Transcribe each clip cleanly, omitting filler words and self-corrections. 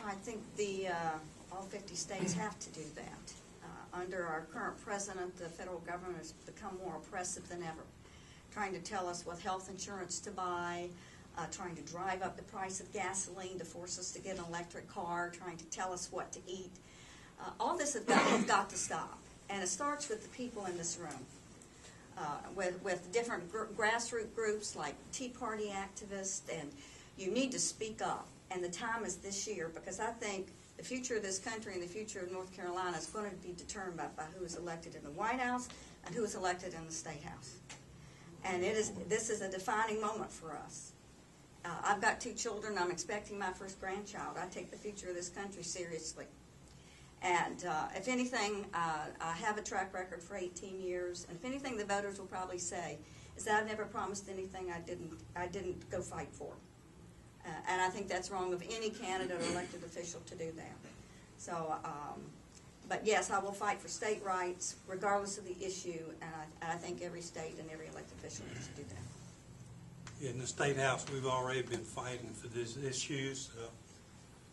I think all 50 states have to do that. Under our current president, the federal government has become more oppressive than ever, trying to tell us what health insurance to buy, trying to drive up the price of gasoline to force us to get an electric car, trying to tell us what to eat. All this has got to stop, and it starts with the people in this room, with different grassroots groups like Tea Party activists, and you need to speak up, and the time is this year, because I think the future of this country and the future of North Carolina is going to be determined by who is elected in the White House and who is elected in the State House. And this is a defining moment for us. I've got 2 children. I'm expecting my first grandchild. I take the future of this country seriously. And if anything, I have a track record for 18 years. And if anything, the voters will probably say is that I've never promised anything I didn't go fight for. And I think that's wrong of any candidate or elected official to do that. So, but yes, I will fight for state rights regardless of the issue, and I think every state and every elected official needs to do that. In the State House, we've already been fighting for these issues.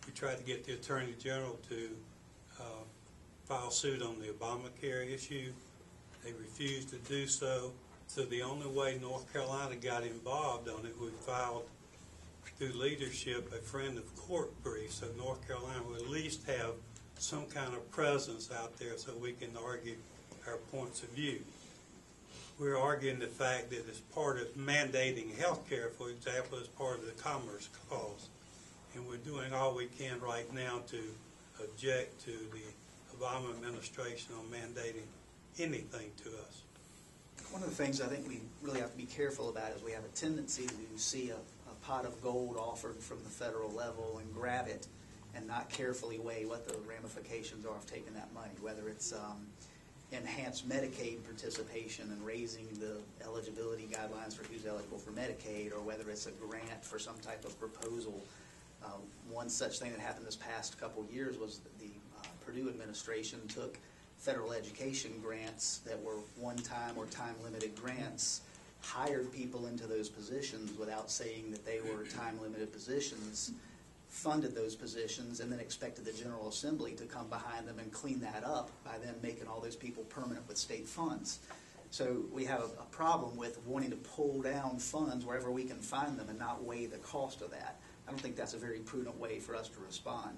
We tried to get the Attorney General to file suit on the Obamacare issue. They refused to do so. So the only way North Carolina got involved on it, we filed through leadership a friend of court brief, so North Carolina will at least have some kind of presence out there so we can argue our points of view. We're arguing the fact that as part of mandating health care, for example, as part of the Commerce Clause, and we're doing all we can right now to object to the Obama administration on mandating anything to us. One of the things I think we really have to be careful about is we have a tendency to see a pot of gold offered from the federal level and grab it and not carefully weigh what the ramifications are of taking that money, whether it's enhanced Medicaid participation and raising the eligibility guidelines for who's eligible for Medicaid, or whether it's a grant for some type of proposal. One such thing that happened this past couple years was that the Purdue administration took federal education grants that were one-time or time-limited grants, hired people into those positions without saying that they were time-limited positions, funded those positions, and then expected the General Assembly to come behind them and clean that up by then making all those people permanent with state funds. So we have a problem with wanting to pull down funds wherever we can find them and not weigh the cost of that. I don't think that's a very prudent way for us to respond.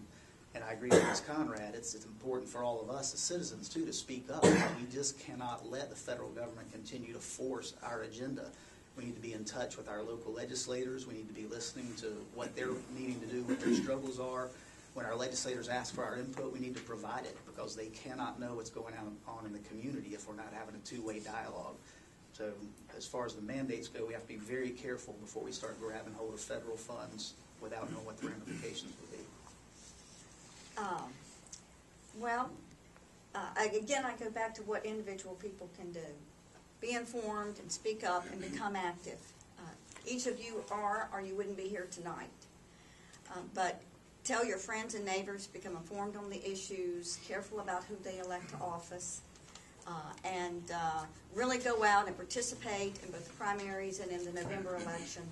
And I agree with Ms. Conrad, it's important for all of us as citizens, too, to speak up. We just cannot let the federal government continue to force our agenda. We need to be in touch with our local legislators. We need to be listening to what they're needing to do, what their struggles are. When our legislators ask for our input, we need to provide it, because they cannot know what's going on in the community if we're not having a two-way dialogue. So as far as the mandates go, we have to be very careful before we start grabbing hold of federal funds without knowing what the ramifications will be. Again, I go back to what individual people can do. Be informed and speak up and become active. Each of you are, or you wouldn't be here tonight. But tell your friends and neighbors, become informed on the issues, careful about who they elect to office, and really go out and participate in both the primaries and in the November election.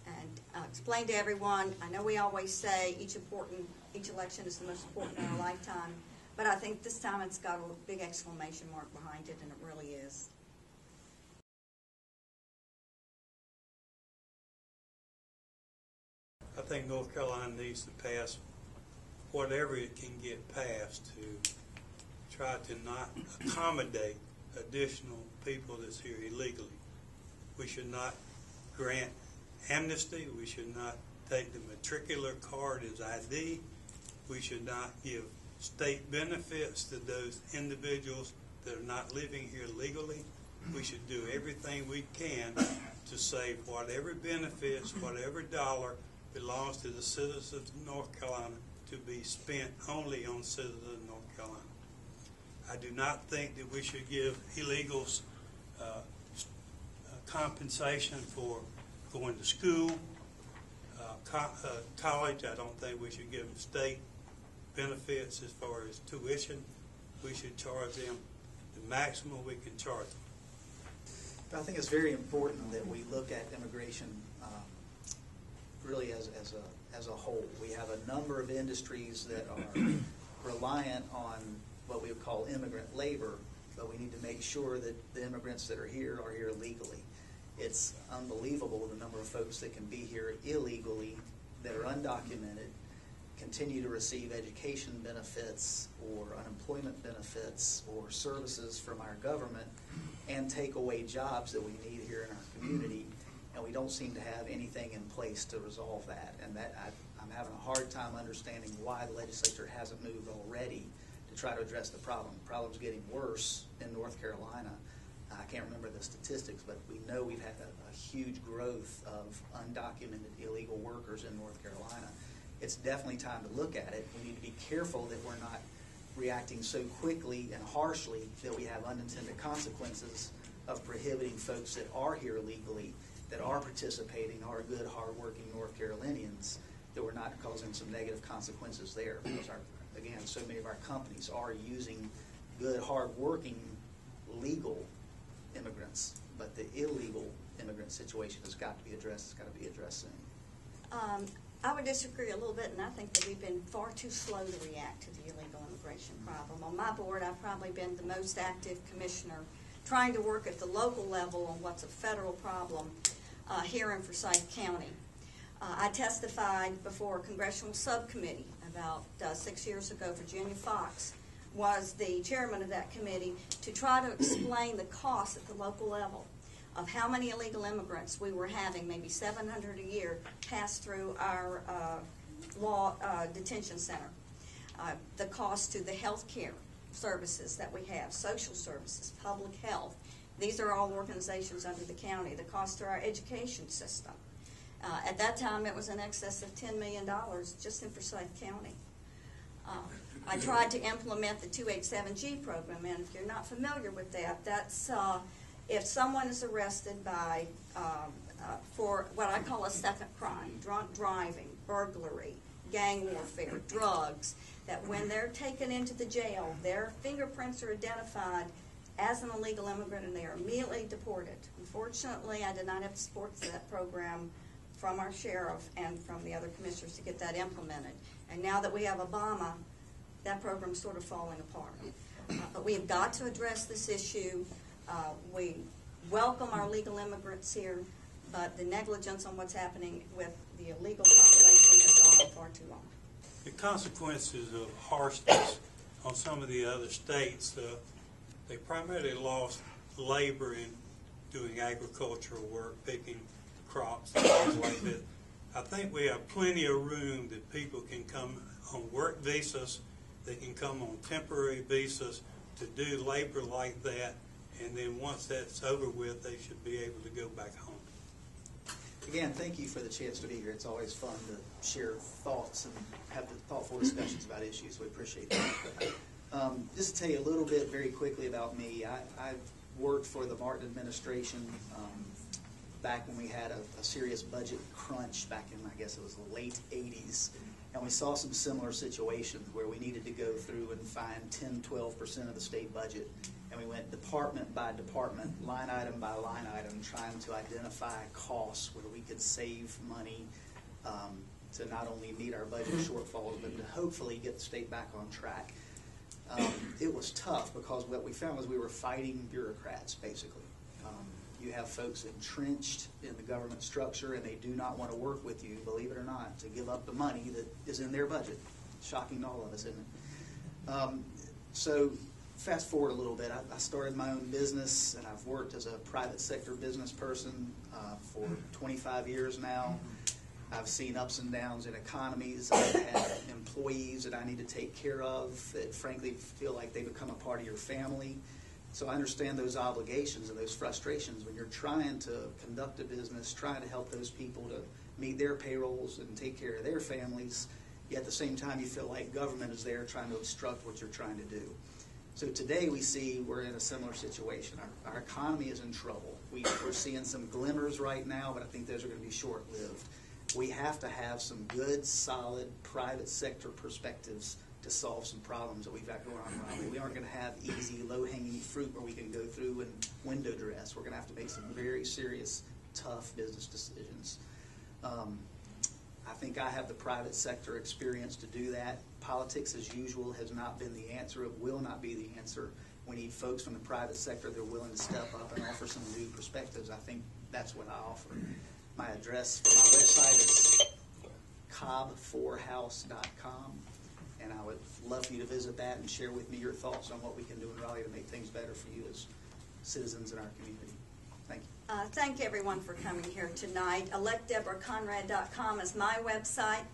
And explain to everyone, I know we always say each election is the most important in our lifetime, but I think this time it's got a big exclamation mark behind it, and it really is. I think North Carolina needs to pass whatever it can get passed to try to not accommodate additional people that's here illegally. We should not grant amnesty. We should not take the matricular card as ID. We should not give state benefits to those individuals that are not living here legally. We should do everything we can to save whatever benefits, whatever dollar belongs to the citizens of North Carolina to be spent only on citizens of North Carolina. I do not think that we should give illegals compensation for going to school, college. I don't think we should give them state benefits as far as tuition. We should charge them the maximum we can charge them. But I think it's very important that we look at immigration really as as a whole. We have a number of industries that are reliant on what we would call immigrant labor, but we need to make sure that the immigrants that are here legally. It's unbelievable the number of folks that can be here illegally, that are undocumented, continue to receive education benefits or unemployment benefits or services from our government, and take away jobs that we need here in our community, and we don't seem to have anything in place to resolve that. And that I'm having a hard time understanding why the legislature hasn't moved already to try to address the problem. The problem's getting worse in North Carolina. I can't remember the statistics, but we know we've had a huge growth of undocumented illegal workers in North Carolina. It's definitely time to look at it. We need to be careful that we're not reacting so quickly and harshly that we have unintended consequences of prohibiting folks that are here legally, that are participating, are good, hardworking North Carolinians, that we're not causing some negative consequences there. Because, again, so many of our companies are using good, hardworking, legal immigrants, but the illegal immigrant situation has got to be addressed. It's got to be addressed soon. I would disagree a little bit, and I think that we've been far too slow to react to the illegal immigration problem. On my board, I've probably been the most active commissioner trying to work at the local level on what's a federal problem here in Forsyth County. I testified before a congressional subcommittee about 6 years ago. Virginia Fox was the chairman of that committee to try to explain the cost at the local level of how many illegal immigrants we were having, maybe 700 a year, pass through our law detention center. The cost to the health care services that we have, social services, public health. These are all organizations under the county. The cost to our education system. At that time, it was in excess of $10 million just in Forsyth County. I tried to implement the 287G program, and if you're not familiar with that, that's if someone is arrested by for what I call a second crime, drunk driving, burglary, gang warfare, drugs, that when they're taken into the jail, their fingerprints are identified as an illegal immigrant and they are immediately deported. Unfortunately, I did not have the support for that program from our sheriff and from the other commissioners to get that implemented. And now that we have Obama, that program's sort of falling apart. But we have got to address this issue. We welcome our legal immigrants here, but the negligence on what's happening with the illegal population has gone on far too long. The consequences of harshness on some of the other states, they primarily lost labor in doing agricultural work, picking crops and things like that. I think we have plenty of room that people can come on work visas, they can come on temporary visas to do labor like that, and then once that's over with, they should be able to go back home. Again, thank you for the chance to be here. It's always fun to share thoughts and have thoughtful discussions about issues. We appreciate that. Just to tell you a little bit very quickly about me, I've worked for the Martin administration back when we had a serious budget crunch back in, I guess it was the late 80s. And we saw some similar situations where we needed to go through and find 10-12% of the state budget. And we went department by department, line item by line item, trying to identify costs where we could save money to not only meet our budget shortfalls, but to hopefully get the state back on track. It was tough because what we found was we were fighting bureaucrats, basically. You have folks entrenched in the government structure, and they do not want to work with you, believe it or not, to give up the money that is in their budget. Shocking to all of us, isn't it? So fast forward a little bit. I started my own business, and I've worked as a private sector business person for 25 years now. I've seen ups and downs in economies. I've had employees that I need to take care of that frankly feel like they become a part of your family. So I understand those obligations and those frustrations when you're trying to conduct a business, trying to help those people to meet their payrolls and take care of their families, yet at the same time you feel like government is there trying to obstruct what you're trying to do. So today we see we're in a similar situation. Our economy is in trouble. We're seeing some glimmers right now, but I think those are going to be short-lived. We have to have some good, solid, private sector perspectives to solve some problems that we've got going on around. We aren't going to have easy, low-hanging fruit where we can go through and window dress. We're going to have to make some very serious, tough business decisions. I think I have the private sector experience to do that. Politics, as usual, has not been the answer. It will not be the answer. We need folks from the private sector that are willing to step up and offer some new perspectives. I think that's what I offer. My address for my website is cobb4house.com, and I would love for you to visit that and share with me your thoughts on what we can do in Raleigh to make things better for you as citizens in our community. Thank you. Thank everyone for coming here tonight. ElectDebraConrad.com is my website.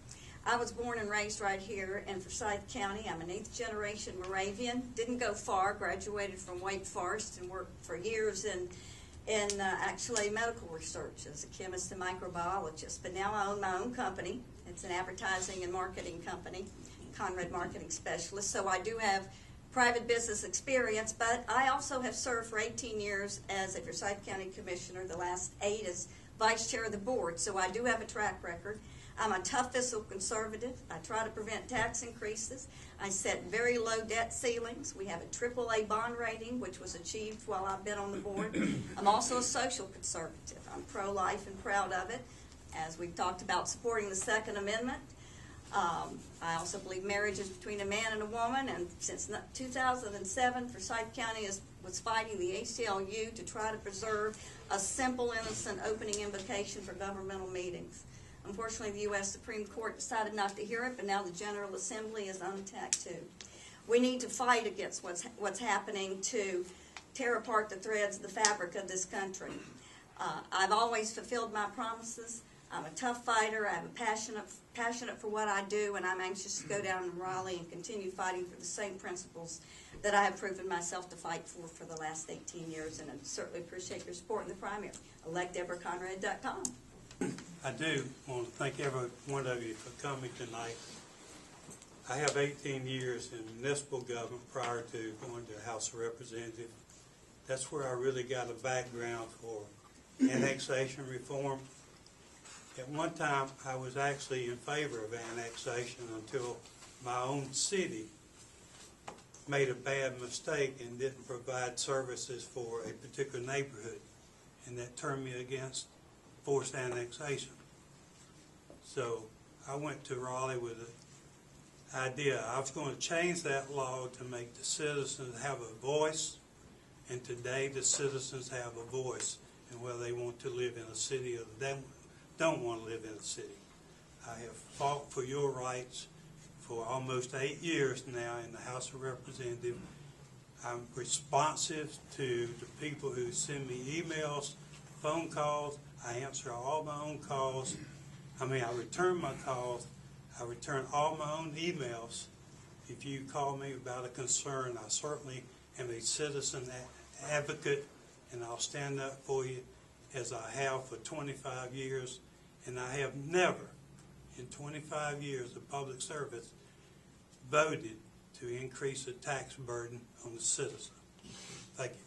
I was born and raised right here in Forsyth County. I'm an 8th generation Moravian. Didn't go far, graduated from Wake Forest and worked for years in actually medical research as a chemist and microbiologist. But now I own my own company. It's an advertising and marketing company, Conrad Marketing Specialist. So I do have private business experience, but I also have served for 18 years as a Forsyth County Commissioner, the last 8 as Vice Chair of the Board. So I do have a track record. I'm a tough fiscal conservative. I try to prevent tax increases. I set very low debt ceilings. We have a AAA bond rating, which was achieved while I've been on the board. I'm also a social conservative. I'm pro-life and proud of it, as we've talked about supporting the Second Amendment. I also believe marriage is between a man and a woman, and since 2007, Forsyth County was fighting the ACLU to try to preserve a simple, innocent opening invocation for governmental meetings. Unfortunately, the U.S. Supreme Court decided not to hear it, but now the General Assembly is on attack too. We need to fight against what's happening to tear apart the threads of the fabric of this country. I've always fulfilled my promises. I'm a tough fighter. I'm passionate for what I do, and I'm anxious to go down to Raleigh and continue fighting for the same principles that I have proven myself to fight for the last 18 years, and I certainly appreciate your support in the primary. ElectDebraConrad.com. I do want to thank every one of you for coming tonight. I have 18 years in municipal government prior to going to the House of Representatives. That's where I really got a background for annexation reform. At one time, I was actually in favor of annexation until my own city made a bad mistake and didn't provide services for a particular neighborhood, and that turned me against forced annexation. So I went to Raleigh with the idea I was going to change that law to make the citizens have a voice, and today the citizens have a voice in whether they want to live in a city or they don't want to live in a city. I have fought for your rights for almost 8 years now in the House of Representatives. I'm responsive to the people who send me emails, phone calls. I answer all my own calls. I return my calls. I return all my own emails. If you call me about a concern, I certainly am a citizen advocate, and I'll stand up for you as I have for 25 years. And I have never, in 25 years of public service, voted to increase the tax burden on the citizen. Thank you.